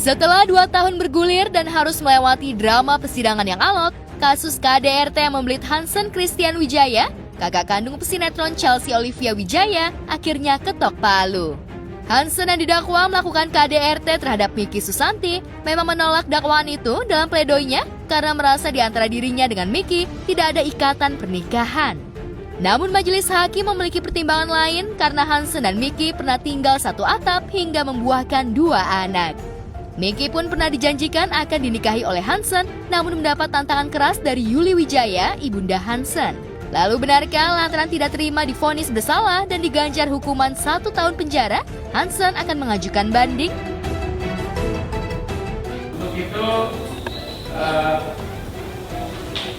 Setelah 2 tahun bergulir dan harus melewati drama persidangan yang alot, kasus KDRT yang membelit Hansen Christian Wijaya, kakak kandung pesinetron Chelsea Olivia Wijaya, akhirnya ketok palu. Hansen yang didakwa melakukan KDRT terhadap Miki Susanti memang menolak dakwaan itu dalam pledoinya karena merasa di antara dirinya dengan Miki tidak ada ikatan pernikahan. Namun majelis hakim memiliki pertimbangan lain karena Hansen dan Miki pernah tinggal satu atap hingga membuahkan 2 anak. Miki pun pernah dijanjikan akan dinikahi oleh Hansen, namun mendapat tantangan keras dari Yuli Wijaya, ibunda Hansen. Lalu benarkah lantaran tidak terima divonis bersalah dan diganjar hukuman 1 tahun penjara, Hansen akan mengajukan banding? Untuk itu,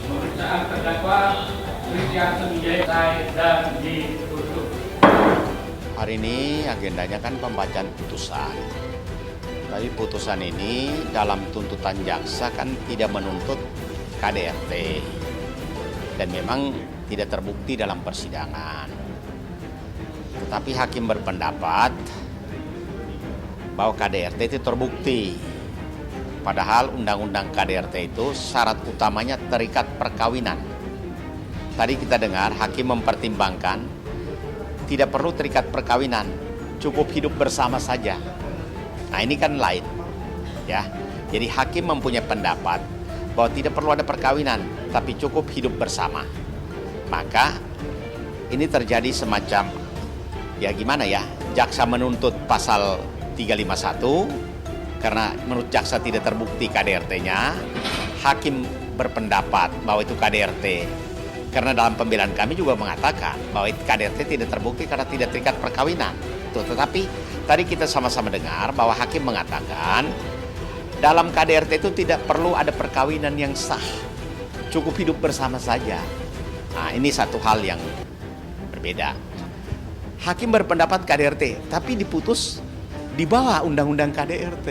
pemeriksaan terdakwa Christian Wijaya dan ditutup. Hari ini agendanya kan pembacaan putusan. Tapi putusan ini dalam tuntutan jaksa kan tidak menuntut KDRT. Dan memang tidak terbukti dalam persidangan. Tetapi hakim berpendapat bahwa KDRT itu terbukti. Padahal undang-undang KDRT itu syarat utamanya terikat perkawinan. Tadi kita dengar hakim mempertimbangkan tidak perlu terikat perkawinan, cukup hidup bersama saja. Nah ini kan lain, ya. Jadi hakim mempunyai pendapat bahwa tidak perlu ada perkawinan, tapi cukup hidup bersama. Maka ini terjadi semacam, ya gimana ya, jaksa menuntut pasal 351, karena menurut jaksa tidak terbukti KDRT-nya, hakim berpendapat bahwa itu KDRT. Karena dalam pembelaan kami juga mengatakan bahwa KDRT tidak terbukti karena tidak terikat perkawinan. Tetapi tadi kita sama-sama dengar bahwa hakim mengatakan dalam KDRT itu tidak perlu ada perkawinan yang sah, cukup hidup bersama saja. Nah ini satu hal yang berbeda. Hakim berpendapat KDRT, tapi diputus di bawah undang-undang KDRT.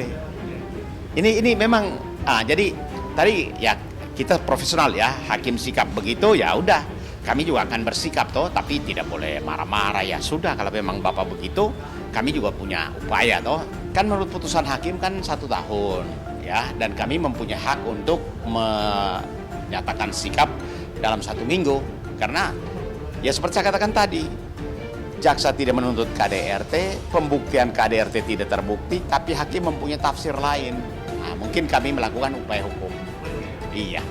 Ini memang, jadi tadi ya kita profesional ya, hakim sikap begitu ya udah. Kami juga akan bersikap toh, tapi tidak boleh marah-marah ya sudah. Kalau memang Bapak begitu, kami juga punya upaya toh. Kan menurut putusan hakim kan 1 tahun ya, dan kami mempunyai hak untuk menyatakan sikap dalam 1 minggu. Karena ya seperti saya katakan tadi, jaksa tidak menuntut KDRT, pembuktian KDRT tidak terbukti, tapi hakim mempunyai tafsir lain. Nah, mungkin kami melakukan upaya hukum. Iya.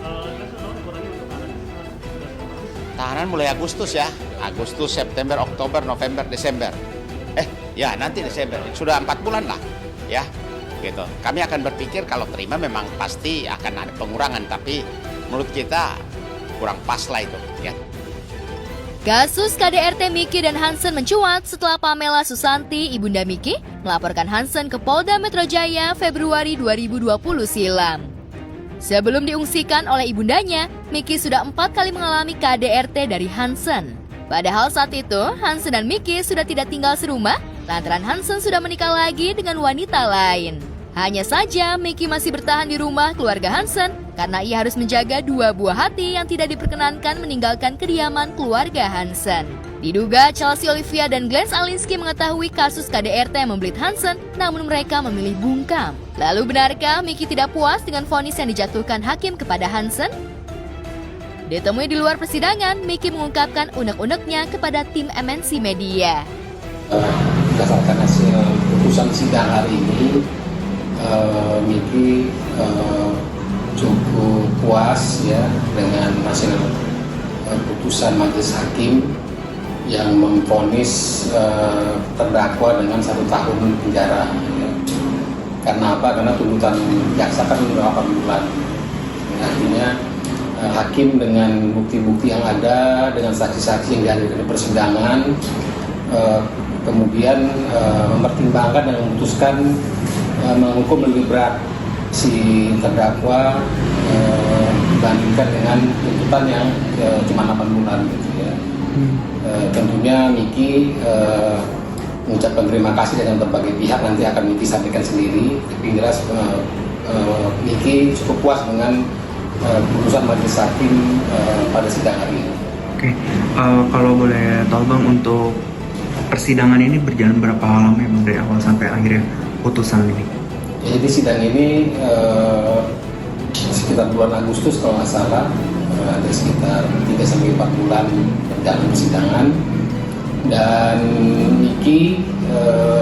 Tahanan mulai Agustus ya, Agustus, September, Oktober, November, Desember. Ya nanti Desember, sudah 4 bulan lah, ya, gitu. Kami akan berpikir kalau terima memang pasti akan ada pengurangan, tapi menurut kita kurang pas lah itu, ya. Kasus KDRT Miki dan Hansen mencuat setelah Pamela Susanti, ibunda Miki, melaporkan Hansen ke Polda Metro Jaya Februari 2020 silam. Sebelum diungsikan oleh ibundanya, Miki sudah 4 kali mengalami KDRT dari Hansen. Padahal saat itu, Hansen dan Miki sudah tidak tinggal serumah, lantaran Hansen sudah menikah lagi dengan wanita lain. Hanya saja, Miki masih bertahan di rumah keluarga Hansen karena ia harus menjaga 2 buah hati yang tidak diperkenankan meninggalkan kediaman keluarga Hansen. Diduga Chelsea Olivia dan Glenn Alinsky mengetahui kasus KDRT yang membelit Hansen, namun mereka memilih bungkam. Lalu benarkah Miki tidak puas dengan vonis yang dijatuhkan hakim kepada Hansen? Ditemui di luar persidangan, Miki mengungkapkan unek-uneknya kepada tim MNC Media. Berdasarkan hasil putusan sidang hari ini, Miki cukup puas ya dengan hasil putusan majelis hakim yang memvonis terdakwa dengan 1 tahun penjara. Ya. Karena apa? Karena tuntutan jaksa kan 8 bulan. Artinya hakim dengan bukti-bukti yang ada, dengan saksi-saksi yang dihadirkan di persidangan, kemudian mempertimbangkan dan memutuskan menghukum lebih berat si terdakwa dibandingkan dengan tuntutan yang cuma 8 bulan gitu ya. Tentunya Miki mengucapkan terima kasih dengan berbagai pihak, nanti akan Miki sampaikan sendiri. Tapi jelas Miki cukup puas dengan putusan majelis hakim pada sidang hari ini. Oke, kalau boleh tahu Bang, untuk persidangan ini berjalan berapa lama ya Bang, dari awal sampai akhirnya putusan ini? Jadi sidang ini sekitar bulan Agustus kalau nggak salah, ada sekitar 3-4 bulan dalam persidangan, dan Miki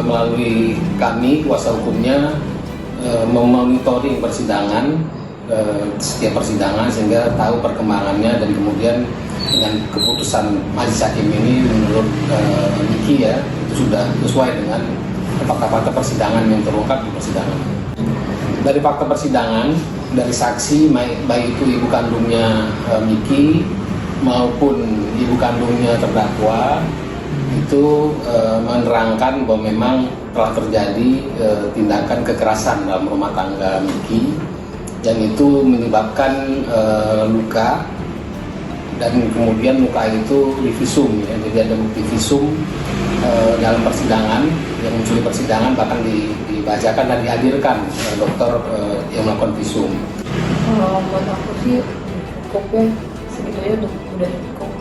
melalui kami kuasa hukumnya memonitoring persidangan, setiap persidangan, sehingga tahu perkembangannya, dan kemudian dengan keputusan majelis hakim ini menurut Miki ya itu sudah sesuai dengan fakta-fakta persidangan yang terungkap di persidangan. Dari fakta persidangan, dari saksi baik itu ibu kandungnya Miki maupun ibu kandungnya terdakwa itu menerangkan bahwa memang telah terjadi tindakan kekerasan dalam rumah tangga Miki, dan itu menyebabkan luka, dan kemudian luka itu divisum ya. Jadi ada bukti visum dalam persidangan, yang muncul di persidangan, bahkan dibacakan dan dihadirkan dokter yang melakukan visum. Kalau buat aku sih cukup ya, segitu aja udah cukup.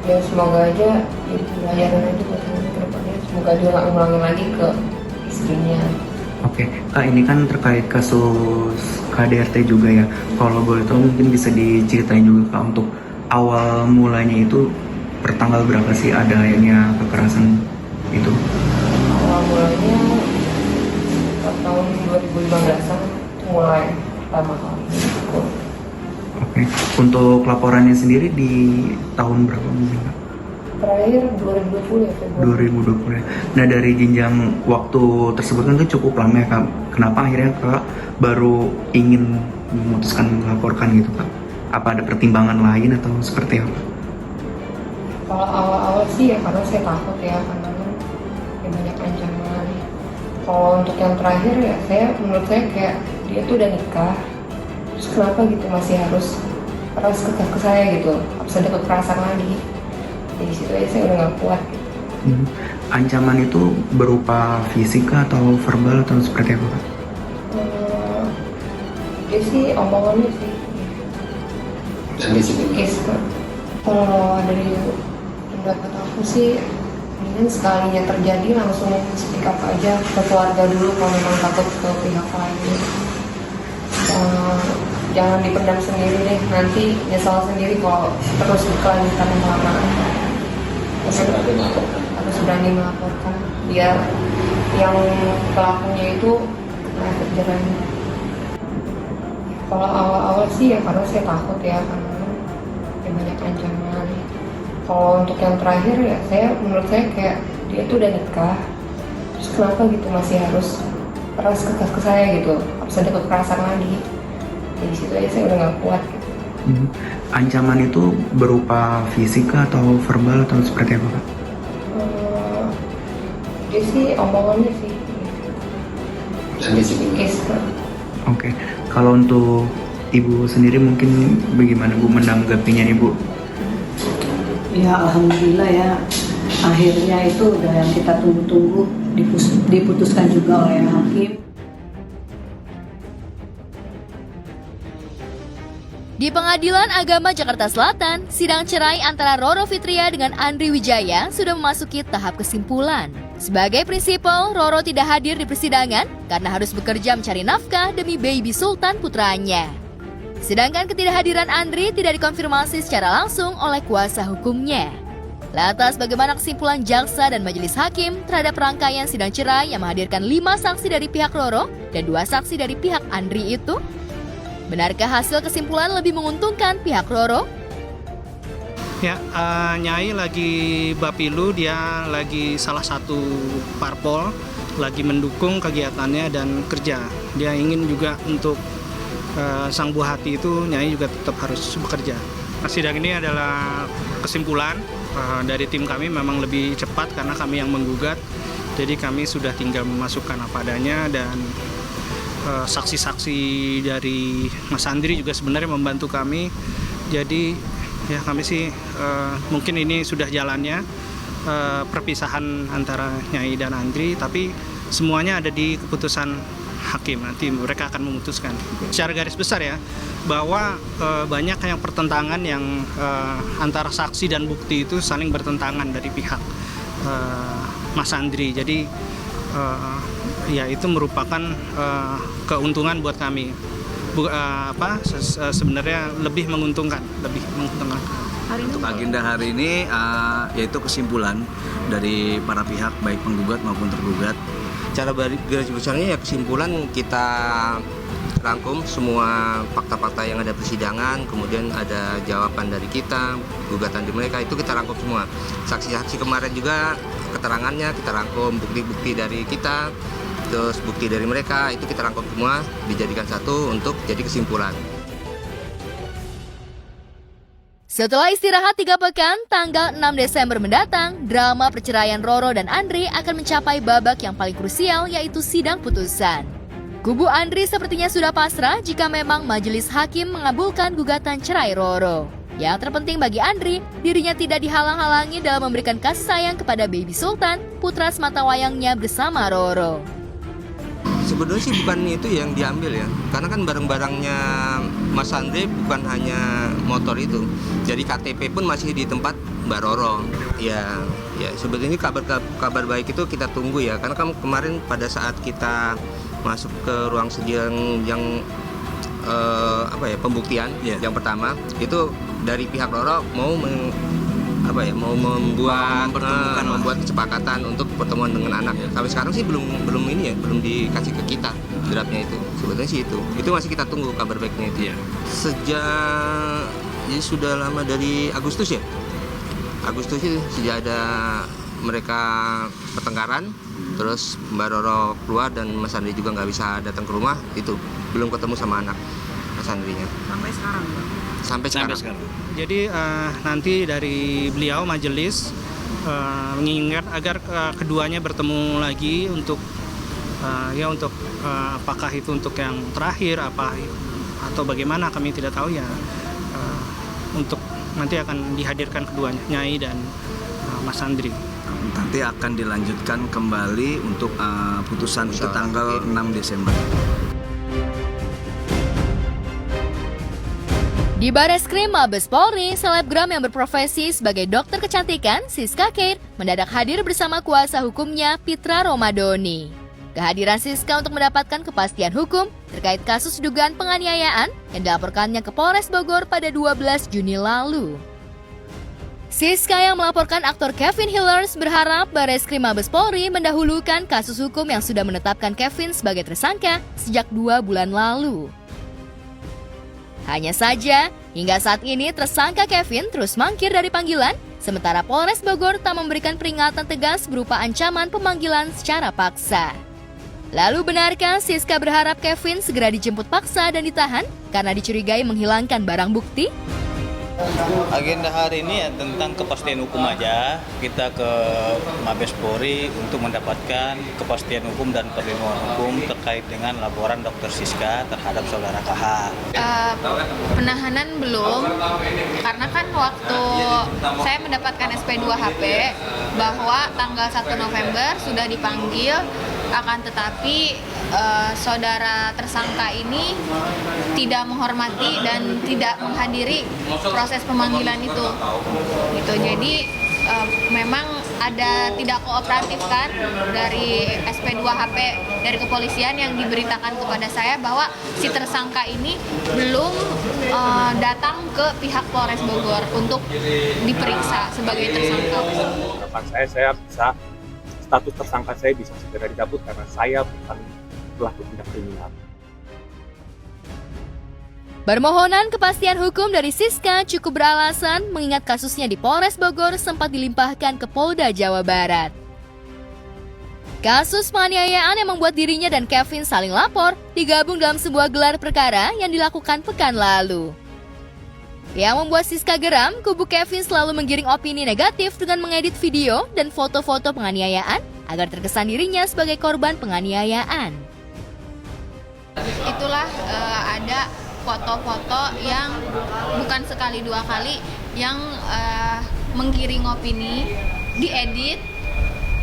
Ya semoga aja jadi pelajaran aja buat ke depannya. Semoga dia nggak ngulangin lagi ke istrinya. Oke, Kak, ini kan terkait kasus KDRT juga ya. Kalau boleh tahu mungkin bisa diceritain juga Kak, untuk awal mulanya itu pertanggal berapa sih adanya kekerasan itu? Awal mulanya tahun 2015-an mulai pertama kali. Oke, untuk laporannya sendiri di tahun berapa mungkin Kak? Terakhir 2020 ya, Februari. 2020 ya. Nah, dari jenjang waktu tersebut kan itu cukup lama ya Kak. Kenapa akhirnya Kak baru ingin memutuskan melaporkan gitu Kak? Apa ada pertimbangan lain atau seperti apa? Kalau awal-awal sih ya karena saya takut ya, karena ya banyak ancaman. Kalau untuk yang terakhir ya menurut saya kayak dia tuh udah nikah, terus kenapa gitu masih harus keras ke saya gitu, harus ada kekerasan lagi. Di situ aja saya udah nggak kuat. Ancaman itu berupa fisik atau verbal atau seperti apa Kak? Dia sih omongannya sih. Dan di sini Yes, Kak. Kalau dari pendapat aku sih, mendingan sekalinya terjadi langsung speak up aja ke keluarga dulu kalau memang takut ke pihak lain. Jangan dipendam sendiri deh, nanti nyesal sendiri kalau terus berkelanjutan lama-lama. Harus berani melaporkan biar yang pelakunya itu efek jerahnya. Kalau awal-awal sih ya karena saya takut ya, karena ya banyak ancaman. Kalau untuk yang terakhir ya menurut saya kayak dia tuh udah nikah, terus kenapa gitu masih harus keras ke saya gitu, harus ada kekerasan lagi. Di situ aja saya udah nggak kuat gitu. Ancaman itu berupa fisik atau verbal atau seperti apa Kak? Dia sih omongannya sih. dan di sini Yes, Kak. Oke, kalau untuk Ibu sendiri mungkin bagaimana Bu menanggapinya nih Bu? Ya alhamdulillah ya, akhirnya itu udah yang kita tunggu-tunggu diputuskan juga oleh hakim. Di Pengadilan Agama Jakarta Selatan, sidang cerai antara Roro Fitria dengan Andri Wijaya sudah memasuki tahap kesimpulan. Sebagai prinsipal, Roro tidak hadir di persidangan karena harus bekerja mencari nafkah demi baby Sultan putranya. Sedangkan ketidakhadiran Andri tidak dikonfirmasi secara langsung oleh kuasa hukumnya. Lantas bagaimana kesimpulan jaksa dan majelis hakim terhadap rangkaian sidang cerai yang menghadirkan 5 saksi dari pihak Roro dan 2 saksi dari pihak Andri itu? Benarkah hasil kesimpulan lebih menguntungkan pihak Roro? Ya, Nyai lagi Bapilu, dia lagi salah satu parpol, lagi mendukung kegiatannya dan kerja. Dia ingin juga untuk sang buah hati itu, Nyai juga tetap harus bekerja. Sidang ini adalah kesimpulan dari tim kami, memang lebih cepat karena kami yang menggugat. Jadi kami sudah tinggal memasukkan apa adanya, dan saksi-saksi dari Mas Andri juga sebenarnya membantu kami. Jadi ya kami sih mungkin ini sudah jalannya perpisahan antara Nyai dan Andri, tapi semuanya ada di keputusan hakim. Nanti mereka akan memutuskan. Secara garis besar ya, bahwa banyak yang pertentangan yang antara saksi dan bukti itu saling bertentangan dari pihak Mas Andri. Jadi ya itu merupakan keuntungan buat kami. Sebenarnya lebih menguntungkan. Untuk agenda hari ini yaitu kesimpulan dari para pihak baik penggugat maupun tergugat. Cara garis besarnya ya kesimpulan kita rangkum semua fakta-fakta yang ada persidangan, kemudian ada jawaban dari kita, gugatan di mereka itu kita rangkum semua. Saksi-saksi kemarin juga keterangannya kita rangkum, bukti-bukti dari kita, terus bukti dari mereka itu kita rangkum semua dijadikan satu untuk jadi kesimpulan. Setelah istirahat 3 pekan, tanggal 6 Desember mendatang, drama perceraian Roro dan Andri akan mencapai babak yang paling krusial, yaitu sidang putusan. Kubu Andri sepertinya sudah pasrah jika memang majelis hakim mengabulkan gugatan cerai Roro. Yang terpenting bagi Andri, dirinya tidak dihalang-halangi dalam memberikan kasih sayang kepada Baby Sultan, putra sematawayangnya bersama Roro. Sebenarnya sih bukan itu yang diambil ya, karena kan barang-barangnya Mas Andri bukan hanya motor itu, jadi KTP pun masih di tempat Mbak Roro. Ya sebetulnya kabar baik itu kita tunggu ya, karena kan kemarin pada saat kita masuk ke ruang sidang yang pembuktian yang pertama itu dari pihak Roro mau membuat kesepakatan untuk pertemuan dengan anak. Sampai sekarang sih belum dikasih ke kita draftnya itu. Sebetulnya sih itu masih kita tunggu kabar baiknya itu. Sejak sudah lama dari Agustus ya. Agustus itu sejak ada mereka pertengkaran, terus Mbak Roro keluar dan Mas Andri juga nggak bisa datang ke rumah, itu belum ketemu sama anak Mas Andrinya. Sampai sekarang, Bang? Sampai sekarang. Jadi nanti dari beliau majelis mengingat agar keduanya bertemu lagi untuk apakah itu untuk yang terakhir atau bagaimana kami tidak tahu ya. Untuk nanti akan dihadirkan keduanya, Nyai dan Mas Andri. Nanti akan dilanjutkan kembali untuk putusan itu tanggal 6 Desember. Di Bareskrim Mabes Polri, selebgram yang berprofesi sebagai dokter kecantikan, Siska Keir, mendadak hadir bersama kuasa hukumnya, Pitra Romadoni. Kehadiran Siska untuk mendapatkan kepastian hukum terkait kasus dugaan penganiayaan yang dilaporkannya ke Polres Bogor pada 12 Juni lalu. Siska yang melaporkan aktor Kevin Hillers berharap Bareskrim Mabes Polri mendahulukan kasus hukum yang sudah menetapkan Kevin sebagai tersangka sejak 2 bulan lalu. Hanya saja, hingga saat ini tersangka Kevin terus mangkir dari panggilan, sementara Polres Bogor tak memberikan peringatan tegas berupa ancaman pemanggilan secara paksa. Lalu benarkah Siska berharap Kevin segera dijemput paksa dan ditahan karena dicurigai menghilangkan barang bukti? Agenda hari ini ya tentang kepastian hukum aja. Kita ke Mabes Polri untuk mendapatkan kepastian hukum dan perlindungan hukum terkait dengan laporan Dr. Siska terhadap saudara KH. Penahanan belum, karena kan waktu saya mendapatkan SP2HP bahwa tanggal 1 November sudah dipanggil, akan tetapi saudara tersangka ini tidak menghormati dan tidak menghadiri proses pemanggilan itu. Gitu. Jadi memang ada tidak kooperatif kan dari SP2HP dari kepolisian yang diberitakan kepada saya bahwa si tersangka ini belum datang ke pihak Polres Bogor untuk diperiksa sebagai tersangka. Harapan saya bisa status tersangka saya bisa segera dicabut karena saya bukan pelaku tindak kriminal. Permohonan kepastian hukum dari Siska cukup beralasan mengingat kasusnya di Polres Bogor sempat dilimpahkan ke Polda Jawa Barat. Kasus penganiayaan yang membuat dirinya dan Kevin saling lapor digabung dalam sebuah gelar perkara yang dilakukan pekan lalu. Yang membuat Siska geram, kubu Kevin selalu menggiring opini negatif dengan mengedit video dan foto-foto penganiayaan agar terkesan dirinya sebagai korban penganiayaan. Itulah ada foto-foto yang bukan sekali dua kali yang menggiring opini, diedit,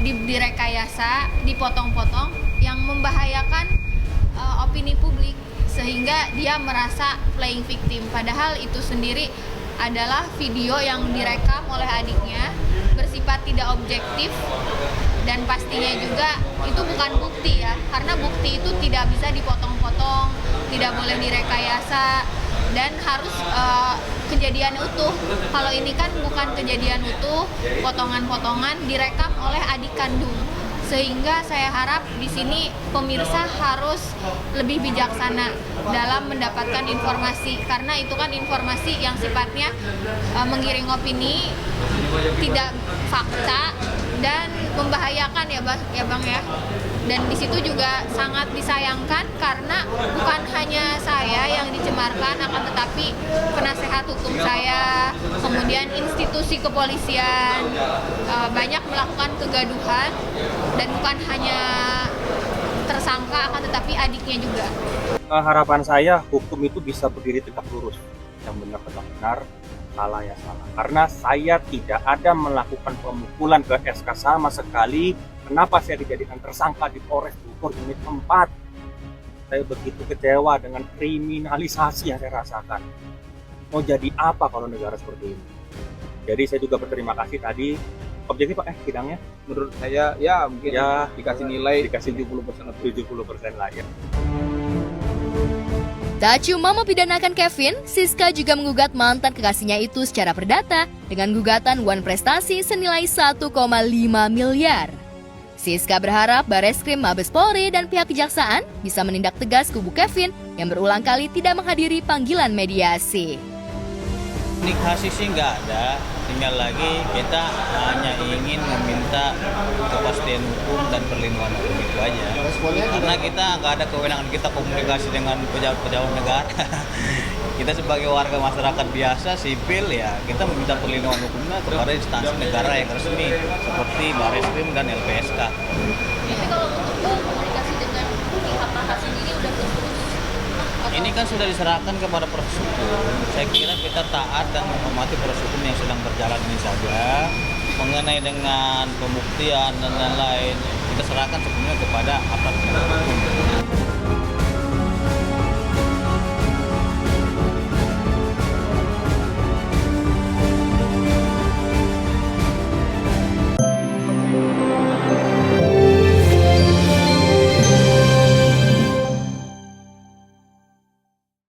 direkayasa, dipotong-potong yang membahayakan opini publik sehingga dia merasa playing victim. Padahal itu sendiri adalah video yang direkam oleh adiknya bersifat tidak objektif Dan pastinya juga itu bukan bukti ya, karena bukti itu tidak bisa dipotong-potong, tidak boleh direkayasa, dan harus kejadian utuh. Kalau ini kan bukan kejadian utuh, potongan-potongan direkam oleh adik kandung. Sehingga saya harap di sini pemirsa harus lebih bijaksana dalam mendapatkan informasi, karena itu kan informasi yang sifatnya menggiring opini, tidak fakta, dan membahayakan ya Bang ya. Dan di situ juga sangat disayangkan karena bukan hanya saya yang dicemarkan, akan tetapi penasehat hukum saya, kemudian institusi kepolisian banyak melakukan kegaduhan, dan bukan hanya tersangka, akan tetapi adiknya juga. Harapan saya hukum itu bisa berdiri tegak lurus, yang benar tetap benar, salah ya salah. Karena saya tidak ada melakukan pemukulan ke SK sama sekali. Kenapa saya dijadikan tersangka di Polres Bogor unit 4? Saya begitu kecewa dengan kriminalisasi yang saya rasakan. Mau jadi apa kalau negara seperti ini? Jadi saya juga berterima kasih tadi. Objektif Pak sidangnya? Menurut saya ya mungkin Ya dikasih nilai dikasih 70% atau 70% lah ya. Tak cuma mempidanakan Kevin, Siska juga menggugat mantan kekasihnya itu secara perdata dengan gugatan Wan Prestasi senilai 1,5 miliar. Siska berharap Bareskrim Mabes Polri dan pihak kejaksaan bisa menindak tegas kubu Kevin yang berulang kali tidak menghadiri panggilan mediasi. Komunikasi sih nggak ada, tinggal lagi kita hanya ingin meminta kepastian hukum dan perlindungan hukum itu aja. Karena kita nggak ada kewenangan kita komunikasi dengan pejabat-pejabat negara. Kita sebagai warga masyarakat biasa, sipil ya, kita meminta perlindungan hukumnya kepada instansi negara yang resmi seperti Bareskrim dan LPSK. Jadi kalau untuk komunikasi dengan pihak KH sendiri udah terus? Ini kan sudah diserahkan kepada proses hukum. Saya kira kita taat dan menghormati proses hukum yang sedang berjalan ini saja. Mengenai dengan pembuktian dan lain-lain, kita serahkan sepenuhnya kepada aparat penegak hukum.